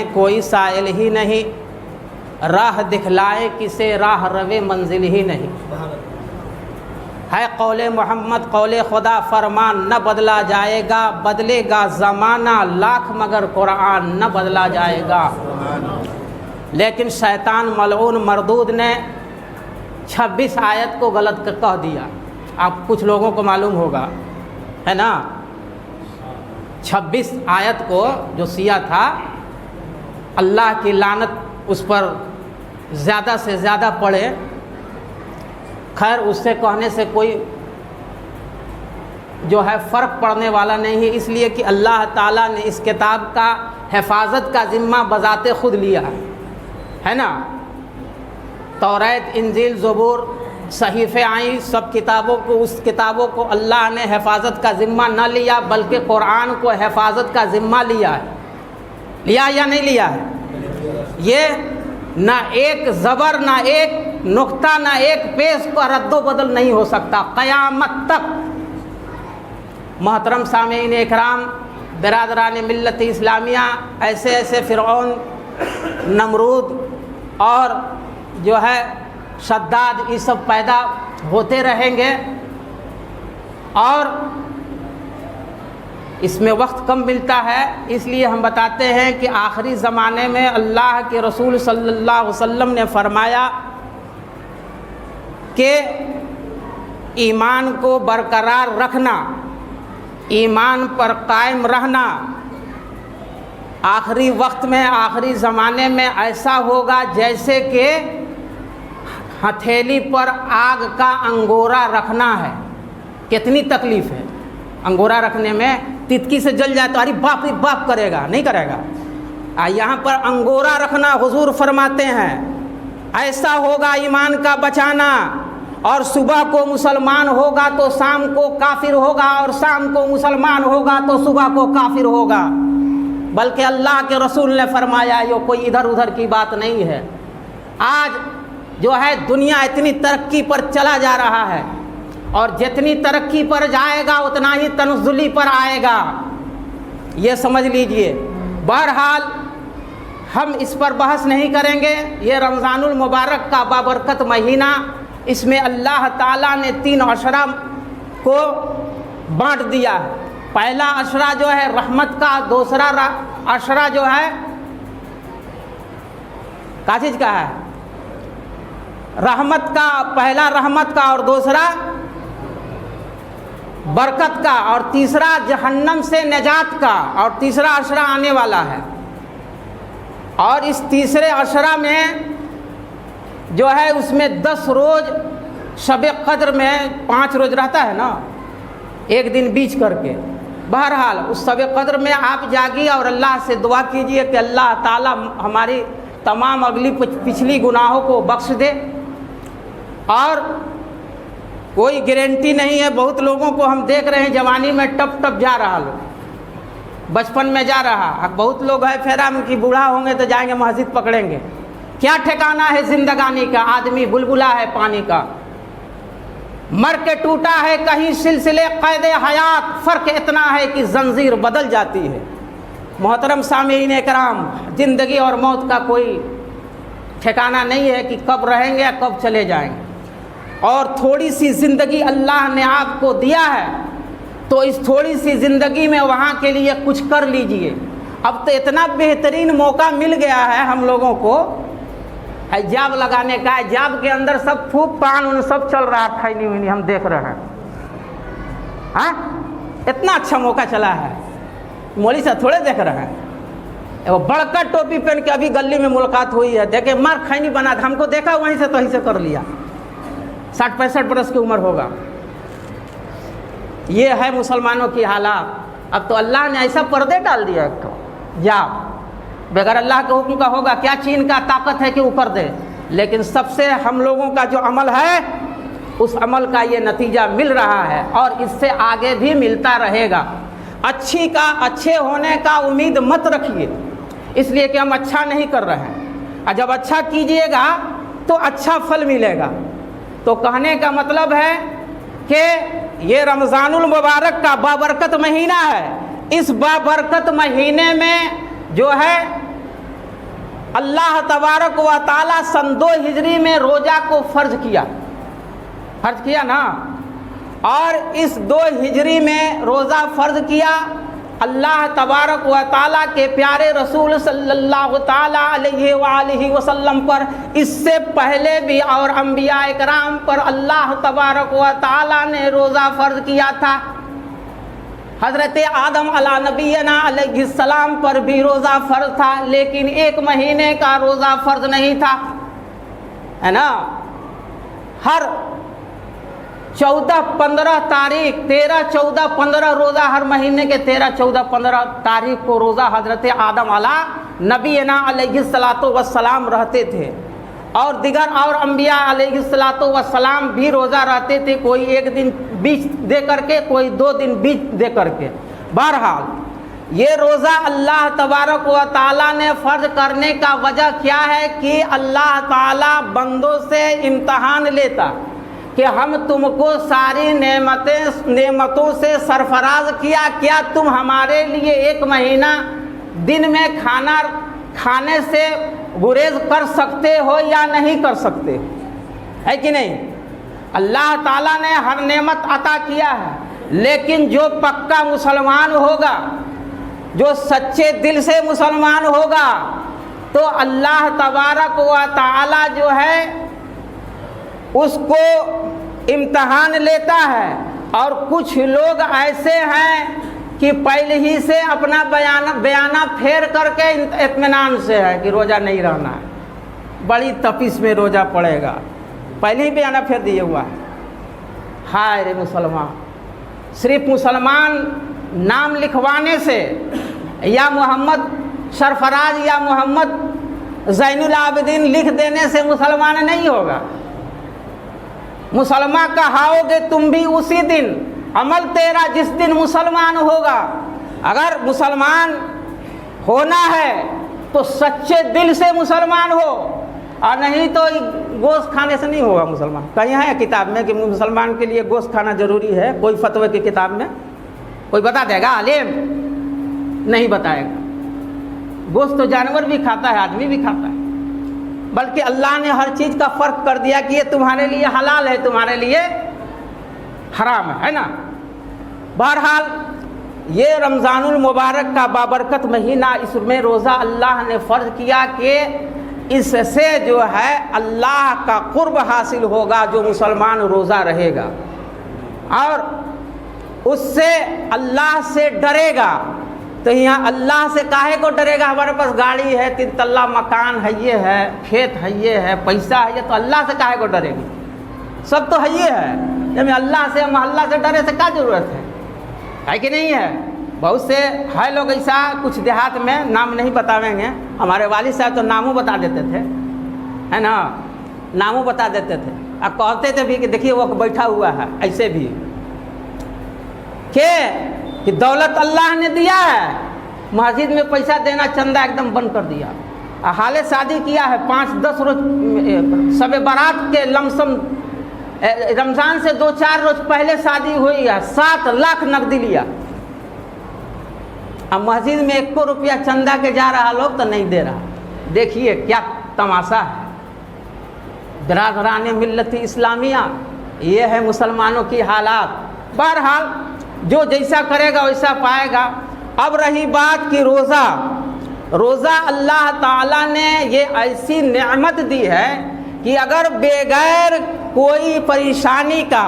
جائیں کوئی سائل ہی نہیں، راہ دکھلائے کسے راہ روے منزل ہی نہیں۔ ہے قول محمد قول خدا فرمان نہ بدلا جائے گا، بدلے گا زمانہ لاکھ مگر قرآن نہ بدلا جائے گا۔ لیکن شیطان ملعون مردود نے 26 آیت کو غلط کہہ دیا۔ آپ کچھ لوگوں کو معلوم ہوگا ہے نا، 26 آیت کو جو سیا تھا، اللہ کی لعنت اس پر زیادہ سے زیادہ پڑے۔ خیر اس سے کہنے سے کوئی جو ہے فرق پڑنے والا نہیں ہے، اس لیے کہ اللہ تعالیٰ نے اس کتاب کا حفاظت کا ذمہ بذات خود لیا ہے نا۔ توریت، انجیل، زبور، صحیفے آئیں، سب کتابوں کو، اس کتابوں کو اللہ نے حفاظت کا ذمہ نہ لیا بلکہ قرآن کو حفاظت کا ذمہ لیا ہے۔ لیا یا نہیں لیا ہے؟ یہ نہ ایک زبر، نہ ایک نقطہ، نہ ایک پیش کا رد و بدل نہیں ہو سکتا قیامت تک۔ محترم سامعین اکرام، برادران ملت اسلامیہ، ایسے ایسے فرعون، نمرود اور جو ہے شداد، یہ سب پیدا ہوتے رہیں گے، اور اس میں وقت کم ملتا ہے، اس لیے ہم بتاتے ہیں کہ آخری زمانے میں اللہ کے رسول صلی اللہ علیہ وسلم نے فرمایا کہ ایمان کو برقرار رکھنا، ایمان پر قائم رہنا، آخری وقت میں، آخری زمانے میں ایسا ہوگا جیسے کہ ہتھیلی پر آگ کا انگورا رکھنا ہے۔ کتنی تکلیف ہے انگورا رکھنے میں، تتکی سے جل جائے تو ارے باپ رے باپ کرے گا، نہیں کرے گا۔ یہاں پر انگورا رکھنا حضور فرماتے ہیں ایسا ہوگا ایمان کا بچانا، اور صبح کو مسلمان ہوگا تو شام کو کافر ہوگا، اور شام کو مسلمان ہوگا تو صبح کو کافر ہوگا۔ بلکہ اللہ کے رسول نے فرمایا یہ کوئی ادھر ادھر کی بات نہیں ہے۔ آج جو ہے دنیا اتنی ترقی پر چلا جا رہا ہے، اور جتنی ترقی پر جائے گا اتنا ہی تنزلی پر آئے گا، یہ سمجھ لیجئے۔ بہرحال ہم اس پر بحث نہیں کریں گے۔ یہ رمضان المبارک کا بابرکت مہینہ، اس میں اللہ تعالیٰ نے 3 عشرہ کو بانٹ دیا ہے۔ پہلا عشرہ جو ہے رحمت کا، دوسرا عشرہ جو ہے کیا چیز کا ہے؟ رحمت کا، پہلا رحمت کا اور دوسرا برکت کا، اور تیسرا جہنم سے نجات کا، اور تیسرا عشرہ آنے والا ہے۔ اور اس تیسرے عشرہ میں جو ہے اس میں 10 روز، شب قدر میں 5 روز رہتا ہے نا، ایک دن بیچ کر کے۔ بہرحال اس شب قدر میں آپ جاگیے اور اللہ سے دعا کیجئے کہ اللہ تعالیٰ ہماری تمام اگلی پچھلی گناہوں کو بخش دے۔ اور کوئی گارنٹی نہیں ہے، بہت لوگوں کو ہم دیکھ رہے ہیں جوانی میں ٹپ ٹپ جا رہا، لوگ بچپن میں جا رہا، بہت لوگ ہے پھر ہم کہ بوڑھا ہوں گے تو جائیں گے مسجد پکڑیں گے۔ کیا ٹھکانہ ہے زندگانی کا، آدمی بلبلا ہے پانی کا، مر کے ٹوٹا ہے کہیں سلسلے قید حیات، فرق اتنا ہے کہ زنجیر بدل جاتی ہے۔ محترم سامعین کرام، زندگی اور موت کا کوئی ٹھکانہ نہیں ہے کہ کب رہیں گے یا کب چلے جائیں گے، اور تھوڑی سی زندگی اللہ نے آپ کو دیا ہے تو اس تھوڑی سی زندگی میں وہاں کے لیے کچھ کر لیجئے۔ اب تو اتنا بہترین موقع مل گیا ہے ہم لوگوں کو حجاب لگانے کا، حجاب کے اندر سب پھوک پان ان سب چل رہا ہے، کھینی وینی ہم دیکھ رہے ہیں۔ ہاں اتنا اچھا موقع چلا ہے، مولوی صاحب تھوڑے دیکھ رہے ہیں۔ وہ بڑکا ٹوپی پہن کے ابھی گلی میں ملاقات ہوئی ہے، دیکھے مار کھینی بنا تھا، ہم کو دیکھا وہیں سے تو وہیں سے کر لیا۔ 60-65 برس کی عمر ہوگا۔ یہ ہے مسلمانوں کی حالات۔ اب تو اللہ نے ایسا پردے ڈال دیا ایک تو جاب، بغیر اللہ کے حکم کا ہوگا کیا؟ چین کا طاقت ہے کہ اوپر دے، لیکن سب سے ہم لوگوں کا جو عمل ہے اس عمل کا یہ نتیجہ مل رہا ہے، اور اس سے آگے بھی ملتا رہے گا۔ اچھے ہونے کا امید مت رکھیے، اس لیے کہ ہم اچھا نہیں کر رہے ہیں، اور جب اچھا کیجئے گا تو اچھا پھل ملے گا۔ تو کہنے کا مطلب ہے کہ یہ رمضان المبارک کا بابرکت مہینہ ہے، اس بابرکت مہینے میں جو ہے اللہ تبارک و تعالیٰ سن 2 ہجری میں روزہ کو فرض کیا نا، اور اس 2 ہجری میں روزہ فرض کیا اللہ تبارک و تعالیٰ کے پیارے رسول صلی اللہ تعالیٰ علیہ وآلہ وسلم پر۔ اس سے پہلے بھی اور انبیاء اکرام پر اللہ تبارک و تعالیٰ نے روزہ فرض کیا تھا۔ حضرت آدم علیہ نبینا علیہ السلام پر بھی روزہ فرض تھا، لیکن 1 مہینے کا روزہ فرض نہیں تھا، ہے نا۔ ہر 14 15 تاریخ 13 14 15 روزہ، ہر مہینے کے 13 14 15 تاریخ کو روزہ حضرت آدم علیہ نبینا علیہ السلام رہتے تھے، اور دیگر اور انبیاء علیہ السلام بھی روزہ رہتے تھے، کوئی 1 دن بیچ دے کر کے، کوئی 2 دن بیچ دے کر کے۔ بہرحال یہ روزہ اللہ تبارک و تعالیٰ نے فرض کرنے کا وجہ کیا ہے کہ اللہ تعالیٰ بندوں سے امتحان لیتا کہ ہم تم کو ساری نعمتوں سے سرفراز کیا، کیا تم ہمارے لیے 1 مہینہ دن میں کھانے سے گریز کر سکتے ہو یا نہیں کر سکتے، ہے کہ نہیں؟ اللہ تعالیٰ نے ہر نعمت عطا کیا ہے، لیکن جو پکا مسلمان ہوگا، جو سچے دل سے مسلمان ہوگا، تو اللہ تبارک و تعالیٰ جو ہے اس کو امتحان لیتا ہے۔ اور کچھ لوگ ایسے ہیں کہ پہلے ہی سے اپنا بیانہ پھیر کر کے اطمینان سے ہے کہ روزہ نہیں رہنا ہے، بڑی تپش میں روزہ پڑے گا، پہلے ہی بیانہ پھیر دیے ہوا ہے۔ ہائے رے مسلمان، صرف مسلمان نام لکھوانے سے یا محمد سرفراز یا محمد زین العابدین لکھ دینے سے مسلمان نہیں ہوگا۔ مسلمان کہاؤ گے تم بھی اسی دن، عمل تیرا جس دن مسلمان ہوگا۔ اگر مسلمان ہونا ہے تو سچے دل سے مسلمان ہو، اور نہیں تو گوشت کھانے سے نہیں ہوگا مسلمان۔ کہیں ہے کتاب میں کہ مسلمان کے لیے گوشت کھانا ضروری ہے؟ کوئی فتوے کی کتاب میں کوئی بتا دے گا؟ عالم نہیں بتائے گا۔ گوشت تو جانور بھی کھاتا ہے، آدمی بھی کھاتا ہے، بلکہ اللہ نے ہر چیز کا فرق کر دیا کہ یہ تمہارے لیے حلال ہے، تمہارے لیے حرام ہے نا۔ بہرحال یہ رمضان المبارک کا بابرکت مہینہ، اس میں روزہ اللہ نے فرض کیا کہ اس سے جو ہے اللہ کا قرب حاصل ہوگا جو مسلمان روزہ رہے گا، اور اس سے اللہ سے ڈرے گا۔ تو یہاں اللہ سے کاہے کو ڈرے گا؟ ہمارے پاس گاڑی ہے، 3 تلہ مکان ہے، یہ ہے، کھیت ہے، یہ ہے، پیسہ ہے، یہ تو اللہ سے کاہے کو ڈرے گی؟ سب تو ہے یہ ہے، جب اللہ سے محلہ سے ڈرے سے کیا ضرورت ہے کہ نہیں ہے؟ بہت سے ہے لوگ ایسا، کچھ دیہات میں نام نہیں بتاویں گے، ہمارے والد صاحب تو ناموں بتا دیتے تھے، ہے نا، ناموں بتا دیتے تھے، اور کہتے تھے بھی کہ دیکھیے وہ بیٹھا ہوا ہے، ایسے بھی کہ دولت اللہ نے دیا ہے، مسجد میں پیسہ دینا چندہ ایک دم بند کر دیا، حال شادی کیا ہے، 5-10 روز شب برات کے لمسم، رمضان سے 2-4 روز پہلے شادی ہوئی ہے، 7 لاکھ نقدی لیا، اب مسجد میں 1 روپیہ چندہ کے جا رہا لوگ تو نہیں دے رہا۔ دیکھیے کیا تماشا ہے۔ برادران ملت اسلامیہ، یہ ہے مسلمانوں کی حالات۔ بہرحال جو جیسا کرے گا ویسا پائے گا۔ اب رہی بات کہ روزہ اللہ تعالیٰ نے یہ ایسی نعمت دی ہے کہ اگر بغیر کوئی پریشانی کا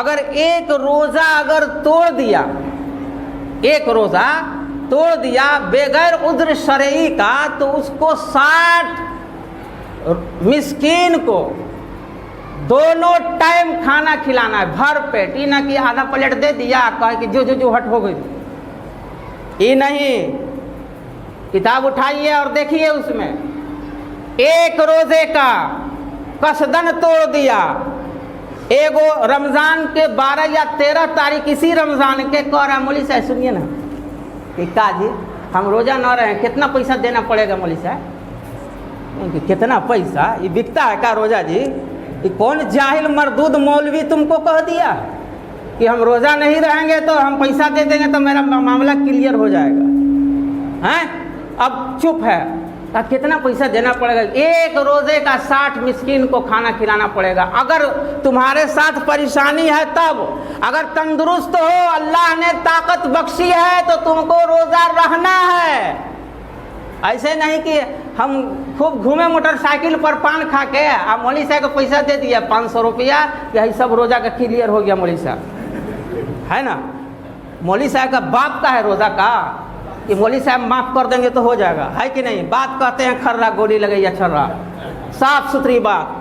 اگر ایک روزہ اگر توڑ دیا بغیر عذر شرعی کا، تو اس کو 60 مسکین کو دونوں ٹائم کھانا کھلانا ہے، بھر پیٹ، یہ نہ کہ آدھا پلیٹ دے دیا کہا کہ جو ہٹ ہو گئی، یہ نہیں۔ کتاب اٹھائیے اور دیکھیے، اس میں ایک روزے کا قصدن توڑ دیا، ایگو رمضان کے 12 یا 13 تاریخ اسی رمضان کے کہہ رہا مولوی صاحب سنیے نا کہ کا جی ہم روزہ نہ رہے، کتنا پیسہ دینا پڑے گا مولوی صاحب؟ کتنا پیسہ؟ یہ بکتا ہے کیا روزہ جی؟ یہ کون جاہل مردود مولوی تم کو کہہ دیا کہ ہم روزہ نہیں رہیں گے تو ہم پیسہ دے دیں گے تو میرا معاملہ کلیئر ہو جائے گا؟ اب چپ ہے، कितना पैसा देना पड़ेगा? एक रोजे का 60 मिस्कीन को खाना खिलाना पड़ेगा। अगर तुम्हारे साथ परेशानी है तब, अगर तंदुरुस्त हो, अल्लाह ने ताकत बख्शी है तो तुमको रोजा रहना है। ऐसे नहीं कि हम खूब घूमे मोटरसाइकिल पर पान खा के, अब मौलवी साहब को पैसा दे दिया 500 रुपया, यही सब रोजा का क्लियर हो गया मौलवी साहब, है ना? मौलवी साहब का बाप का है रोजा का कि मौलवी साहब माफ़ कर देंगे तो हो जाएगा, है कि नहीं? बात कहते हैं खर्रा गोली लगे या छर्रा, साफ सुथरी बात।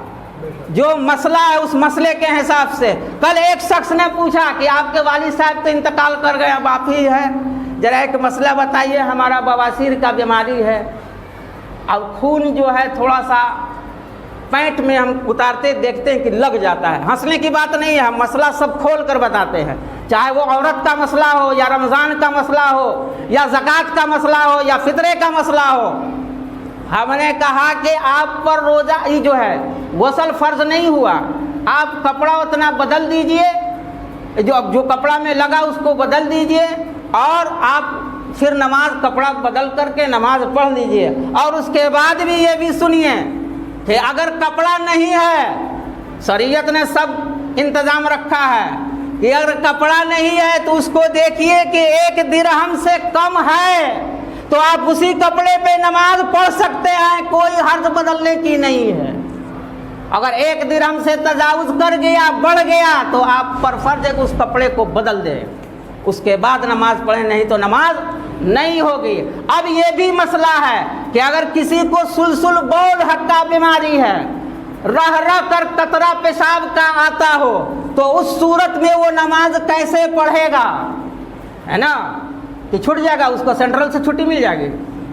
जो मसला है उस मसले के हिसाब से। कल एक शख्स ने पूछा कि आपके वालिद साहब तो इंतकाल कर गए, अब आप ही है, जरा एक मसला बताइए। हमारा बवासीर का बीमारी है, अब खून जो है थोड़ा सा पैंट में हम उतारते देखते हैं कि लग जाता है। हंसने की बात नहीं है, हम मसला सब खोल कर बताते हैं, चाहे वो औरत का मसला हो या रमज़ान का मसला हो या ज़कात का मसला हो या फितरे का मसला हो। हमने कहा कि आप पर रोज़ा ही जो है गुस्ल फ़र्ज नहीं हुआ, आप कपड़ा उतना बदल दीजिए, जो कपड़ा में लगा उसको बदल दीजिए और आप फिर नमाज कपड़ा बदल करके नमाज पढ़ लीजिए। और उसके बाद भी ये भी सुनिए कि अगर कपड़ा नहीं है, शरीयत ने सब इंतज़ाम रखा है कि अगर कपड़ा नहीं है तो उसको देखिए कि 1 दिरहम से कम है तो आप उसी कपड़े पे नमाज पढ़ सकते हैं, कोई हर्ज बदलने की नहीं है। अगर 1 दिरहम से तजावुज़ कर गया, बढ़ गया, तो आप पर फर्ज है कि उस कपड़े को बदल दें, उसके बाद नमाज पढ़ें, नहीं तो नमाज नहीं होगी। अब ये भी मसला है कि अगर किसी को सुलसुल बौल हक्का बीमारी है, रह रह कर कतरा पेशाब का आता हो, तो उस सूरत में वो नमाज कैसे पढ़ेगा? है ना कि छूट जाएगा, उसको सेंट्रल से छुट्टी मिल जाएगी,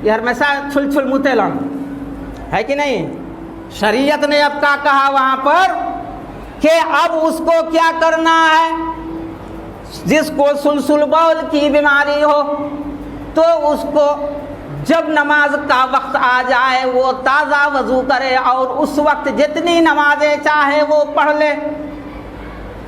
ये हमेशा छुल छुल मुतेलन, है कि नहीं? शरीयत ने अब क्या कहा वहाँ पर कि अब उसको क्या करना है? जिसको सुलसुल बौल की बीमारी हो तो उसको जब नमाज का वक्त आ जाए वो ताज़ा वज़ू करे और उस वक्त जितनी नमाजें चाहे वो पढ़ ले।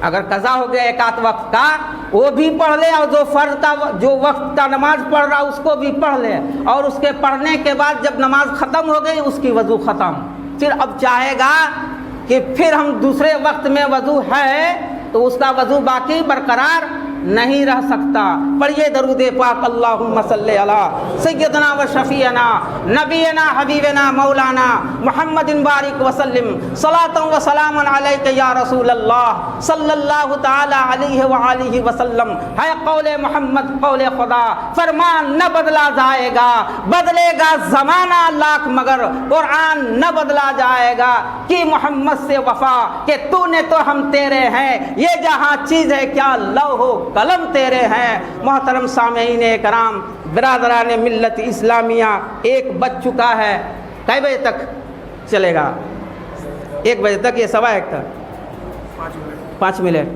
अगर कज़ा हो गया एक आध वक्त का वो भी पढ़ ले, और जो फ़र्ज का जो वक्त का नमाज पढ़ रहा उसको भी पढ़ ले, और उसके पढ़ने के बाद जब नमाज ख़त्म हो गई उसकी वज़ू ख़त्म। फिर अब चाहेगा कि फिर हम दूसरे वक्त में वज़ू है तो उसका वज़ू बाकी बरकरार नहीं रह सकता। पढ़िए दरूद पाक, अल्लाहुम्मा सल्ली अला सय्यदना व शफीना नबीना हबीबना मौलाना मुहम्मदिन बारिक वसल्लिम सलातन व सलामन अलैका या रसूल अल्लाह सल्लल्लाहु ताला अलैहि व आलिहि वसल्लम। है कौले मोहम्मद कौले खुदा, फरमान न बदला जाएगा, बदलेगा ज़माना लाख मगर कुरान न बदला जाएगा। कि मोहम्मद से वफ़ा कि तूने तो हम तेरे हैं, ये जहाँ चीज़ है क्या लौहो कलम तेरे हैं। मोहतरम सामीईन कराम, बिरादरान मिल्लत इस्लामिया, एक बज चुका है, कै बजे तक चलेगा? 1 बजे तक, ये 1:15 तक 5 मिनट।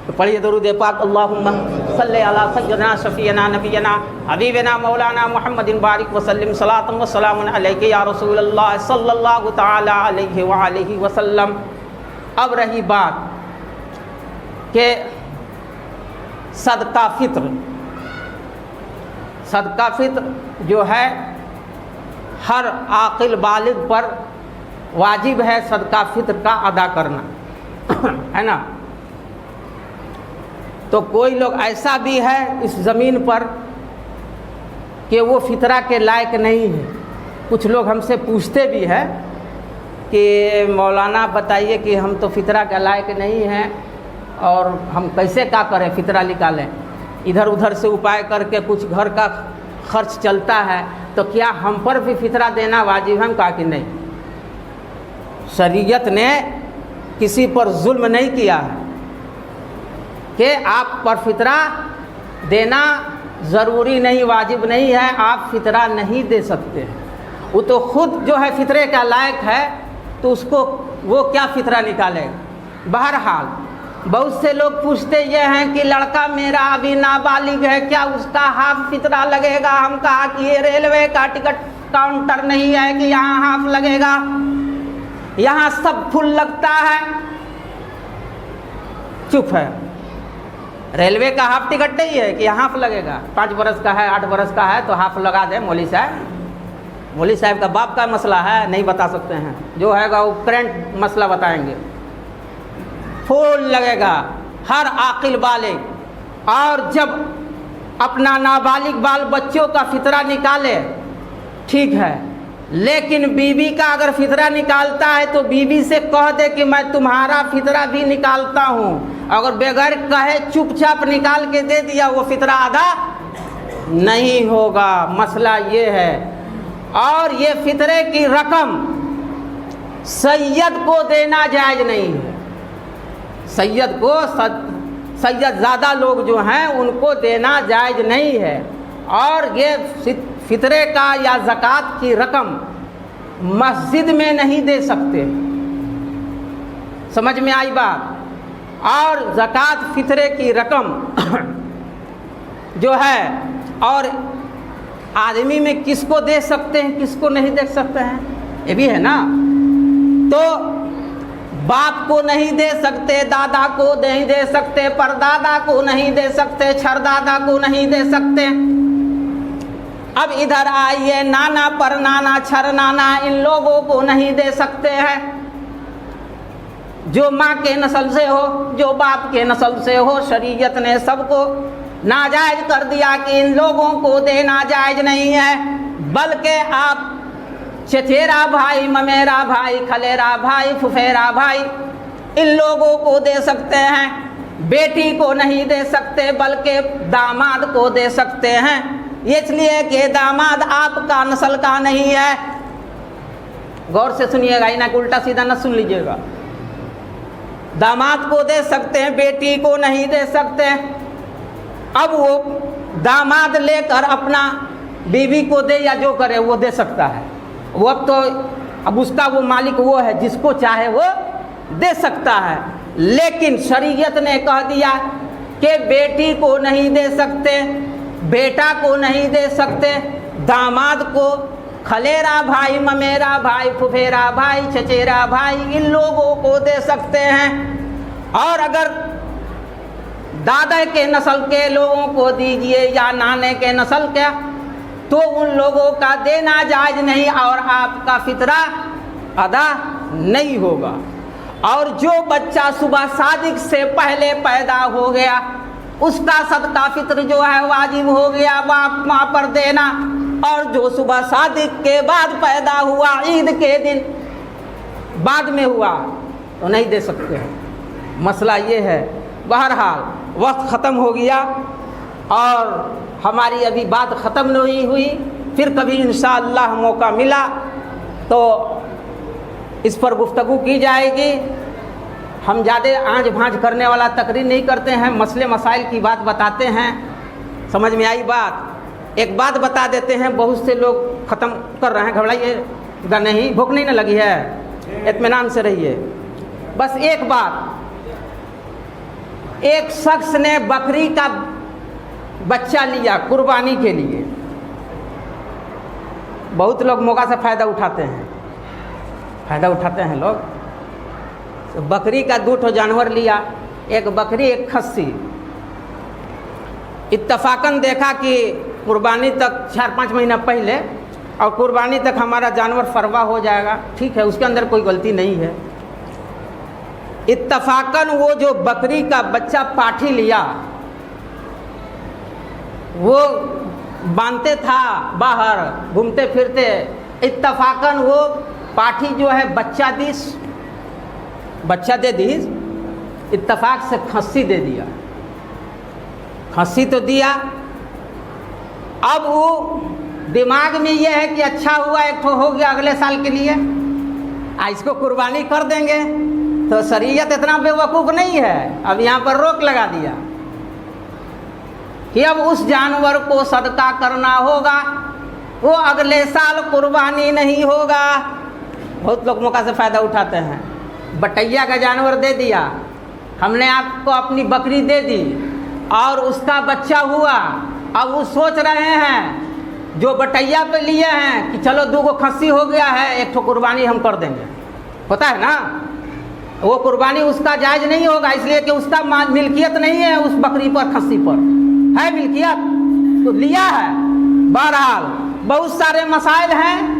तो पढ़िए दरूद पाक, अल्लाहुम्मा सल्ली अला सय्यदना शफीना नबीना हबीबना मौलाना मुहम्मदिन बारिक वसल्लिम सलातन व सलामुन अलैका या रसूल अल्लाह सल्लल्लाहु ताला अलैहि व आलिहि वसल्लम। अब रही बात कि सदका फित्र, सदका फित्र जो है हर आकिल बालिग पर वाजिब है सदका फित्र का अदा करना, है ना? तो कोई लोग ऐसा भी है इस ज़मीन पर कि वो फितरा के लायक नहीं है। कुछ लोग हमसे पूछते भी हैं कि मौलाना बताइए कि हम तो फितरा के लायक नहीं हैं और हम कैसे क्या करें, फितरा निकालें। इधर उधर से उपाय करके कुछ घर का खर्च चलता है, तो क्या हम पर भी फितरा देना वाजिब है? हम कहा कि नहीं, शरीयत ने किसी पर जुल्म नहीं किया है कि आप पर फितरा देना ज़रूरी नहीं, वाजिब नहीं है, आप फितरा नहीं दे सकते। वो तो खुद जो है फितरे का लायक है तो उसको वो क्या फितरा निकालेगा? बहरहाल बहुत से लोग पूछते ये हैं कि लड़का मेरा अभी नाबालिग है, क्या उसका हाफ फितरा लगेगा? हम कहा कि ये रेलवे का टिकट काउंटर नहीं है कि यहाँ हाफ लगेगा, यहाँ सब फुल लगता है। चुप है, रेलवे का हाफ टिकट नहीं है कि हाफ लगेगा। 5 बरस का है, 8 बरस का है तो हाफ लगा दे मौलवी साहब, मौलवी साहब का बाप का मसला है, नहीं बता सकते हैं, जो हैगा वो करंट मसला बताएंगे। फूल लगेगा हर आकिल बालिग, और जब अपना नाबालिग बाल बच्चों का फितरा निकाले ठीक है, लेकिन बीवी का अगर फितरा निकालता है तो बीवी से कह दे कि मैं तुम्हारा फितरा भी निकालता हूँ। अगर बगैर कहे चुपचाप निकाल के दे दिया, वो फितरा अदा नहीं होगा। मसला ये है। और ये फितरे की रकम सैयद को देना जायज़ नहीं है। सैयद को, सैयद ज़्यादा लोग जो हैं उनको देना जायज़ नहीं है। और ये फितरे का या ज़कात की रकम मस्जिद में नहीं दे सकते। समझ में आई बात? और ज़कात फितरे की रकम जो है, और आदमी में किसको दे सकते हैं, किसको नहीं दे सकते हैं, ये भी है ना। तो बाप को नहीं दे सकते, दादा को नहीं दे सकते, परदादा को नहीं दे सकते, छरदादा को नहीं दे सकते। अब इधर आइए, नाना परनाना छरनाना इन लोगों को नहीं दे सकते हैं। जो माँ के नस्ल से हो, जो बाप के नस्ल से हो, शरीयत ने सबको नाजायज कर दिया कि इन लोगों को देना जायज नहीं है। बल्कि आप चचेरा भाई, ममेरा भाई, खलेरा भाई, फुफेरा भाई इन लोगों को दे सकते हैं। बेटी को नहीं दे सकते, बल्कि दामाद को दे सकते हैं, इसलिए कि दामाद आपका नस्ल का नहीं है। गौर से सुनिएगा, इन्हें उल्टा सीधा न सुन लीजिएगा। दामाद को दे सकते हैं, बेटी को नहीं दे सकते। अब वो दामाद लेकर अपना बीवी को दे या जो करे वो दे सकता है। वो अब उसका वो मालिक वो है, जिसको चाहे वो दे सकता है। लेकिन शरीयत ने कह दिया कि बेटी को नहीं दे सकते, बेटा को नहीं दे सकते, दामाद को, खलेरा भाई, ममेरा भाई, फुफेरा भाई, चचेरा भाई इन लोगों को दे सकते हैं। और अगर दादा के नस्ल के लोगों को दीजिए या नाने के नस्ल के, तो उन लोगों का देना जायज नहीं और आपका फितरा अदा नहीं होगा। और जो बच्चा सुबह सादिक से पहले पैदा हो गया, उसका सदका फित्र जो है वाजिब हो गया बाप माँ पर देना। और जो सुबह सादिक के बाद पैदा हुआ, ईद के दिन बाद में हुआ, तो नहीं दे सकते हैं। मसला ये है। बहरहाल वक्त ख़त्म हो गया और हमारी अभी बात ख़त्म नहीं हुई। फिर कभी इंशाअल्लाह मौका मिला तो इस पर गुफ्तगू की जाएगी। हम ज़्यादा आंच भांच करने वाला तकरीर नहीं करते हैं, मसले मसाइल की बात बताते हैं। समझ में आई बात? एक बात बता देते हैं, बहुत से लोग ख़त्म कर रहे हैं, घबराइएगा नहीं, भूख नहीं ना लगी है, इत्मीनान से रहिए। बस एक बात, एक शख्स ने बकरी का बच्चा लिया कुर्बानी के लिए। बहुत लोग मौका से फ़ायदा उठाते हैं लोग। तो बकरी का 2 जानवर लिया, एक बकरी एक खस्सी। इत्तफाकन देखा कि कुर्बानी तक 4-5 महीना पहले, और कुर्बानी तक हमारा जानवर फरवा हो जाएगा, ठीक है, उसके अंदर कोई गलती नहीं है। इत्तफाकन वो जो बकरी का बच्चा पाठी लिया, वो बांधते था बाहर घूमते फिरते, इत्तफाकन वो पाठी जो है बच्चा दे दी, इत्तफाक से खस्सी दे दिया। खस्सी तो दिया, अब वो दिमाग में ये है कि अच्छा हुआ एक ठो हो गया अगले साल के लिए, इसको कुर्बानी कर देंगे। तो शरीयत इतना बेवकूफ़ नहीं है, अब यहाँ पर रोक लगा दिया कि अब उस जानवर को सदका करना होगा, वो अगले साल कुर्बानी नहीं होगा। बहुत लोग मौका से फ़ायदा उठाते हैं। बटैया का जानवर दे दिया, हमने आपको अपनी बकरी दे दी और उसका बच्चा हुआ। अब वो सोच रहे हैं जो बटैया पे लिए हैं कि चलो 2 खस्सी हो गया है, एक ठो कुर्बानी हम कर देंगे। होता है ना, वो कुर्बानी उसका जायज़ नहीं होगा, इसलिए कि उसका मिल्कियत नहीं है उस बकरी पर, खस्सी पर है मिल्कियत, तो लिया है। बहरहाल बहुत सारे मसाइल हैं,